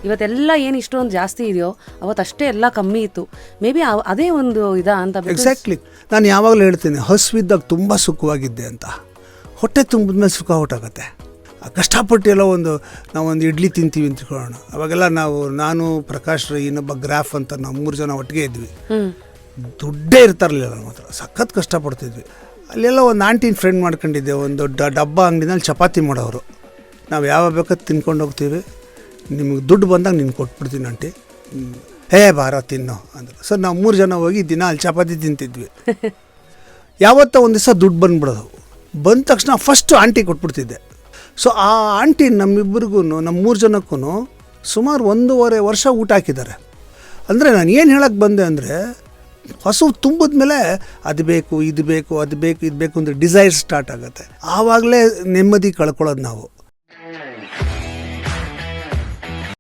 ಇವತ್ತೆಲ್ಲ ಏನು ಇಷ್ಟೊಂದು ಜಾಸ್ತಿ ಇದೆಯೋ ಅವತ್ತಷ್ಟೇ ಎಲ್ಲ ಕಮ್ಮಿ ಇತ್ತು. ಮೇ ಬಿ ಅದೇ ಒಂದು ಅಂತ. ಎಕ್ಸಾಕ್ಟ್ಲಿ. ನಾನು ಯಾವಾಗಲೂ ಹೇಳ್ತೀನಿ, ಹಸುವಿದ್ದಾಗ ತುಂಬ ಸುಖವಾಗಿದ್ದೆ ಅಂತ. ಹೊಟ್ಟೆ ತುಂಬಿದ ಮೇಲೆ ಸುಖ ಹೊಟ್ಟಾಗತ್ತೆ. ಕಷ್ಟಪಟ್ಟು ಎಲ್ಲ ನಾವೊಂದು ಇಡ್ಲಿ ತಿಂತೀವಿ ಅಂತ ತಿಳ್ಕೊಳ್ಳೋಣ. ಅವಾಗೆಲ್ಲ ನಾನು ಪ್ರಕಾಶ್ ರೈ, ಇನ್ನೊಬ್ಬ ಗ್ರಾಫ್ ಅಂತ ನಾವು 3 ಜನ ಒಟ್ಟಿಗೆ ಇದ್ವಿ. ದುಡ್ಡೇ ಇರ್ತಾರಲಿಲ್ಲ ನಮ್ಮ ಹತ್ರ, ಸಖತ್ ಕಷ್ಟಪಡ್ತಿದ್ವಿ. ಅಲ್ಲೆಲ್ಲ ಒಂದು ಆಂಟಿನ ಫ್ರೆಂಡ್ ಮಾಡ್ಕೊಂಡಿದ್ದೆ. ಒಂದು ದೊಡ್ಡ ಡಬ್ಬ ಅಂಗಡಿನಲ್ಲಿ ಚಪಾತಿ ಮಾಡೋರು. ನಾವು ಯಾವ ಬೇಕಾದ್ರೆ ತಿನ್ಕೊಂಡು ಹೋಗ್ತೀವಿ, ನಿಮಗೆ ದುಡ್ಡು ಬಂದಾಗ ನೀನು ಕೊಟ್ಬಿಡ್ತೀನಿ ಆಂಟಿ, ಬಾರ ತಿನ್ನೋ ಅಂದರು. ಸರ್ ನಾವು 3 ಜನ ಹೋಗಿ ದಿನ ಅಲ್ಲಿ ಚಪಾತಿ ತಿಂತಿದ್ವಿ. ಯಾವತ್ತೋ ಒಂದು ದಿವಸ ದುಡ್ಡು ಬಂದ್ಬಿಡೋದು. ಬಂದ ತಕ್ಷಣ ಫಸ್ಟು ಆಂಟಿ ಕೊಟ್ಬಿಡ್ತಿದ್ದೆ. ಸೊ ಆ ಆಂಟಿ ನಮ್ಮಿಬ್ಬರಿಗೂ, ನಮ್ಮ 3 ಜನಕ್ಕೂ ಸುಮಾರು 1.5 ವರ್ಷ ಊಟ ಹಾಕಿದ್ದಾರೆ. ಅಂದರೆ ನಾನು ಏನು ಹೇಳಕ್ಕೆ ಬಂದೆ ಅಂದರೆ, ಹಸು ತುಂಬಿದ ಮೇಲೆ ಅದು ಬೇಕು, ಇದು ಬೇಕು, ಅದು ಬೇಕು, ಇದು ಬೇಕು ಅಂದರೆ ಡಿಸೈರ್ ಸ್ಟಾರ್ಟ್ ಆಗುತ್ತೆ. ಆವಾಗಲೇ ನೆಮ್ಮದಿ ಕಳ್ಕೊಳ್ಳೋದು ನಾವು.